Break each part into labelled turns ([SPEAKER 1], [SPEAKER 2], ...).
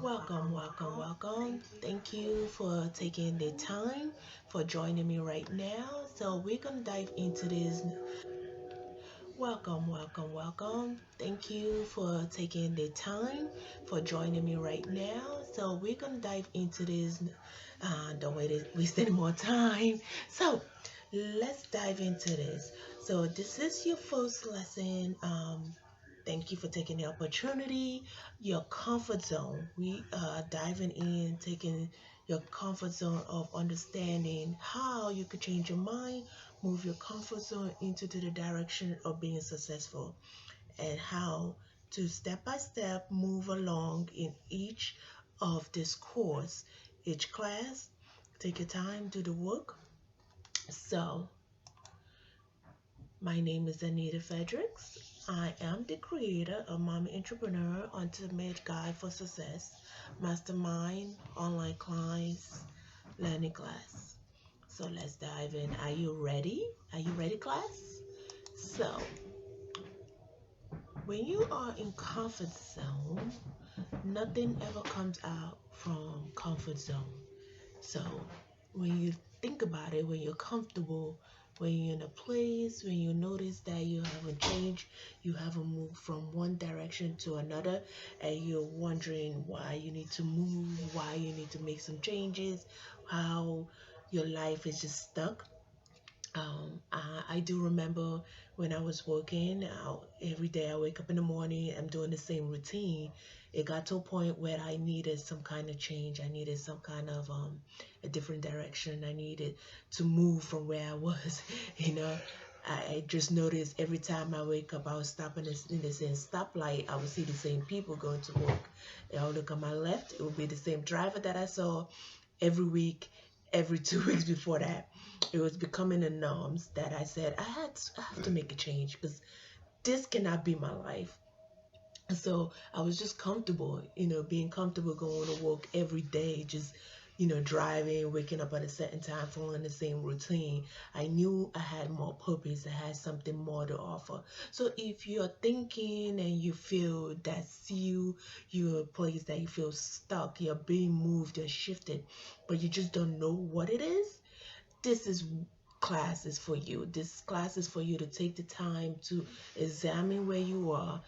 [SPEAKER 1] Welcome. Thank you for taking the time for joining me right now. So we're gonna dive into this. Welcome. Thank you for taking the time for joining me right now. So we're gonna dive into this. Don't waste any more time. So let's dive into this. So this is your first lesson. Thank you for taking the opportunity. Your comfort zone. We are diving in, taking your comfort zone of understanding how you could change your mind, move your comfort zone into the direction of being successful, and how to step by step move along in each of this course, each class. Take your time, do the work. So, my name is Anita Fredericks. I am the creator of Mompreneur Ultimate Guide for Success, Mastermind Online Class, Learning Class. So let's dive in. Are you ready? Are you ready, class? So, when you are in comfort zone, nothing ever comes out from comfort zone. So when you think about it, when you're comfortable, when you're in a place, when you notice that you haven't changed, you haven't moved from one direction to another, and you're wondering why you need to move, why you need to make some changes, how your life is just stuck. I do remember when I was working out every day. I wake up in the morning, I'm doing the same routine. It got to a point where I needed some kind of change. I needed some kind of a different direction. I needed to move from where I was. You know, I just noticed every time I wake up, I was stopping in the same stoplight. I would see the same people going to work. I would look on my left, it would be the same driver that I saw every week, every 2 weeks before that. It was becoming a norms that I said I have to make a change because this cannot be my life. So I was just comfortable, being comfortable going to work every day, just, driving, waking up at a certain time, following the same routine. I knew I had more purpose, I had something more to offer. So if you're thinking and you feel that's you're a place that you feel stuck, you're being moved, you're shifted, but you just don't know what it is, this is class is for you. This class is for you to take the time to examine where you are,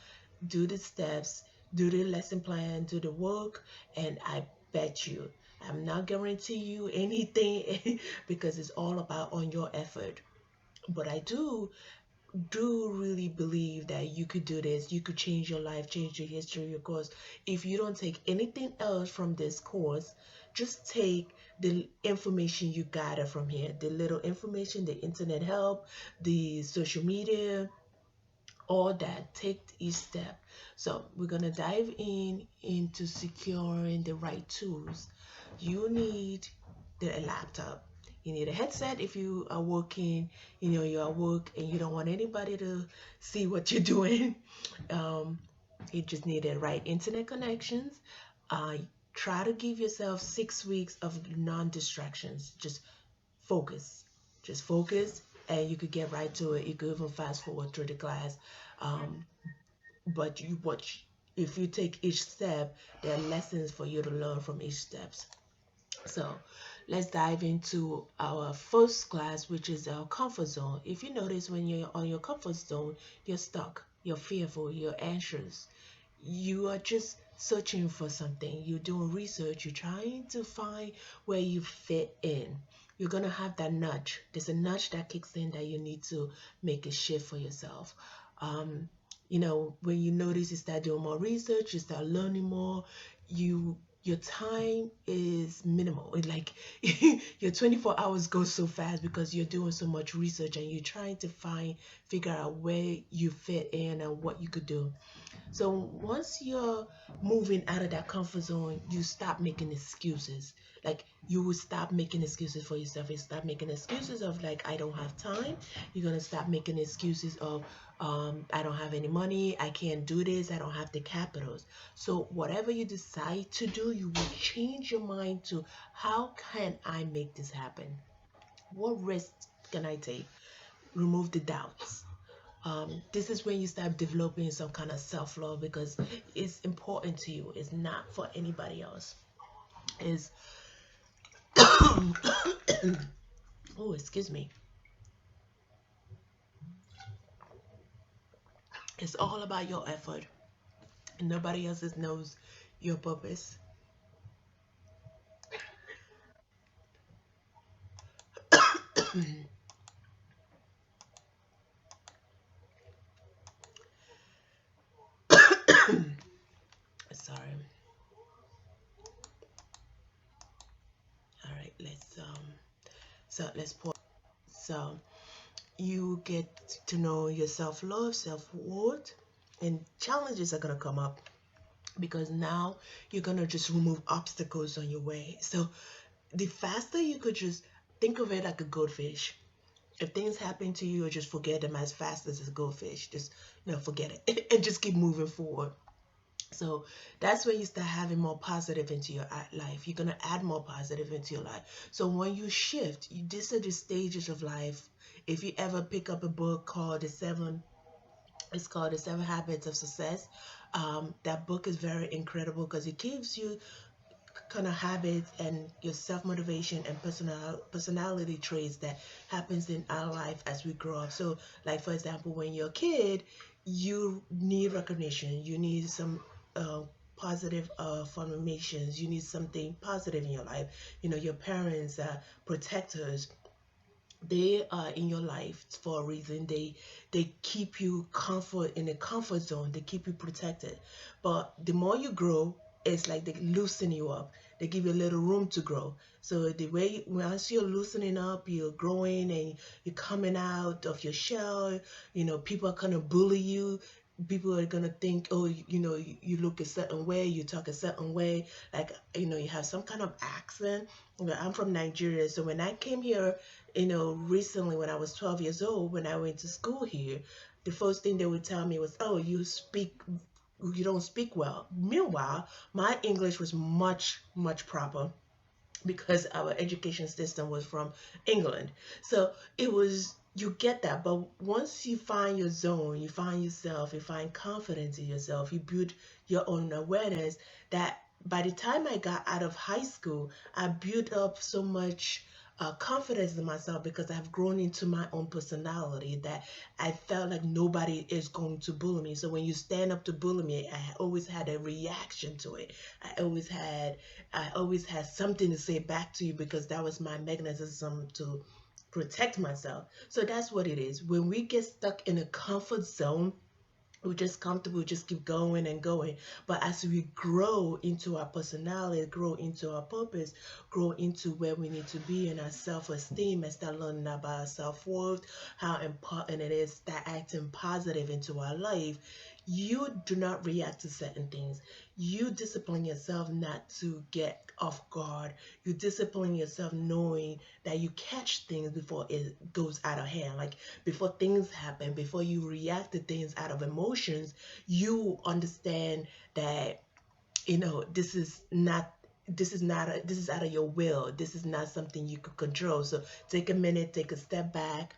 [SPEAKER 1] do the steps, do the lesson plan, do the work, and I bet you, I'm not guarantee you anything because it's all about on your effort. But I do really believe that you could do this. You could change your life, change your history, your course. If you don't take anything else from this course, just take the information you gather from here, the little information, the internet help, the social media, all that. Take each step. So we're gonna dive in into securing the right tools. You need a laptop. You need a headset if you are working, you're at work and you don't want anybody to see what you're doing. Um, you just need the right internet connections. Uh, Try to give yourself 6 weeks of non-distractions. Focus. Just focus, and you could get right to it. You could even fast forward through the class. Um, but you watch. If you take each step, there are lessons for you to learn from each steps. So let's dive into our first class, which is our comfort zone. If you notice, when you're on your comfort zone, you're stuck, you're fearful, you're anxious. You are just searching for something. You're doing research, you're trying to find where you fit in. You're going to have that nudge. There's a nudge that kicks in that you need to make a shift for yourself. Um, when you notice you start doing more research, you start learning more, your time is minimal. It like your 24 hours goes so fast because you're doing so much research and you're trying to figure out where you fit in and what you could do. So once you're moving out of that comfort zone, you stop making excuses. Like, you will stop making excuses for yourself. You stop making excuses of, like, I don't have time. You're gonna stop making excuses of, I don't have any money, I can't do this, I don't have the capitals. So whatever you decide to do, you will change your mind to, how can I make this happen? What risks can I take? Remove the doubts. This is when you start developing some kind of self-love, because it's important to you. It's not for anybody else. Is oh, excuse me. It's all about your effort, and nobody else knows your purpose. Sorry. All right, let's pause. So you get to know your self-love, self-worth, and challenges are gonna come up, because now you're gonna just remove obstacles on your way. So the faster you could just think of it like a goldfish. If things happen to you, or just forget them as fast as a goldfish. Just forget it and just keep moving forward. So that's when you start having more positive into your life. You're gonna add more positive into your life. So when you shift, these are the stages of life. If you ever pick up a book called it's called The Seven Habits of Success. That book is very incredible, because it gives you kind of habits and your self-motivation and personality traits that happens in our life as we grow up. So like, for example, when you're a kid, you need recognition, you need some uh, positive affirmations, you need something positive in your life. Your parents, protectors, they are in your life for a reason. They keep you comfort in a comfort zone. They keep you protected. But the more you grow, it's like they loosen you up. They give you a little room to grow. So the way, once you're loosening up, you're growing and you're coming out of your shell. People are kind of bully you. People are gonna think, oh, you look a certain way, you talk a certain way, like, you have some kind of accent. I'm from Nigeria, so when I came here, recently, when I was 12 years old, when I went to school here, the first thing they would tell me was, oh, you don't speak well. Meanwhile, my English was much, much proper, because our education system was from England. So it was, you get that. But once you find your zone, you find yourself, you find confidence in yourself, you build your own awareness, that by the time I got out of high school, I built up so much confidence in myself, because I've grown into my own personality, that I felt like nobody is going to bully me. So when you stand up to bully me, I always had a reaction to it. I always had something to say back to you, because that was my mechanism to protect myself. So that's what it is. When we get stuck in a comfort zone, we're just comfortable, just keep going and going. But as we grow into our personality, grow into our purpose, grow into where we need to be in our self-esteem, and start learning about our self-worth, how important it is that acting positive into our life, you do not react to certain things. You discipline yourself not to get off guard. You discipline yourself knowing that you catch things before it goes out of hand. Like, before things happen, before you react to things out of emotions, you understand that, this is out of your will. This is not something you could control. So take a minute, take a step back,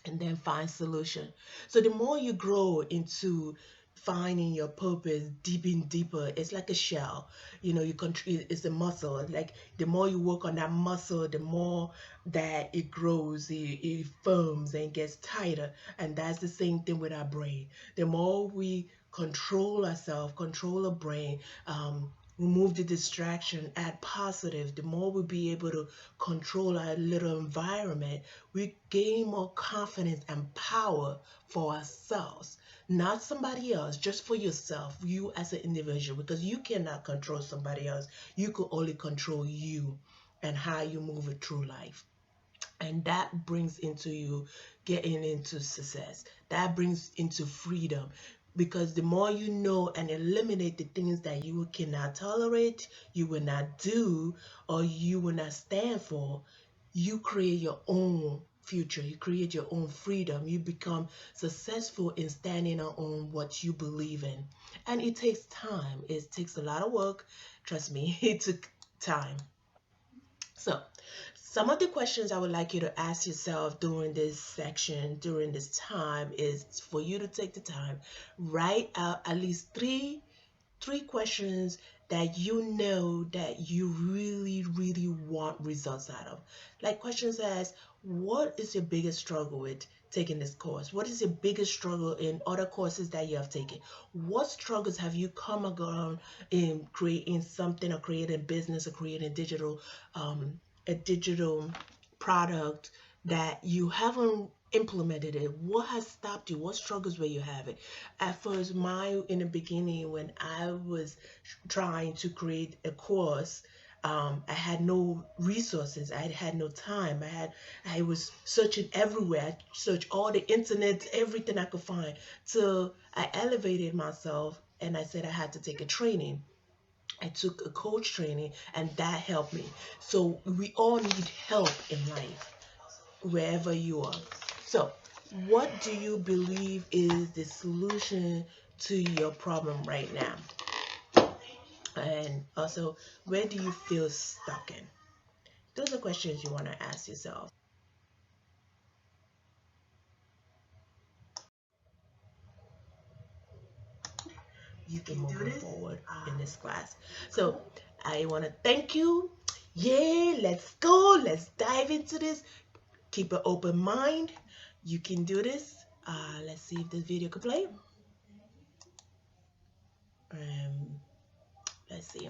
[SPEAKER 1] and then find solution. So the more you grow into finding your purpose deep in deeper, it's like a shell. It's a muscle. Like, the more you work on that muscle, the more that it grows, it firms and gets tighter. And that's the same thing with our brain. The more we control ourselves, control our brain, remove the distraction, add positive, the more we'll be able to control our little environment. We gain more confidence and power for ourselves, not somebody else, just for yourself, you as an individual, because you cannot control somebody else. You could only control you and how you move it through life. And that brings into you getting into success. That brings into freedom, because the more you know and eliminate the things that you cannot tolerate, you will not do, or you will not stand for, you create your own future. You create your own freedom. You become successful in standing on what you believe in. And it takes time. It takes a lot of work. Trust me, it took time. So Some of the questions I would like you to ask yourself during this section, during this time, is for you to take the time, write out at least three questions that you know that you really want results out of. Like questions as, what is your biggest struggle with taking this course? What is your biggest struggle in other courses that you have taken? What struggles have you come around in creating something, or creating business, or creating a digital product that you haven't implemented it? What has stopped you? What struggles were you having? At first, in the beginning, when I was trying to create a course, I had no resources. I had no time. I was searching everywhere. I searched all the internet, everything I could find. So I elevated myself, and I said I had to take a training. I took a coach training, and that helped me. So we all need help in life, wherever you are. So, what do you believe is the solution to your problem right now? And also, where do you feel stuck in? Those are questions you want to ask yourself. You can move forward in this class. So, I want to thank you. Yeah, let's go. Let's dive into this. Keep an open mind. You can do this. Let's see if this video could play. Let's see.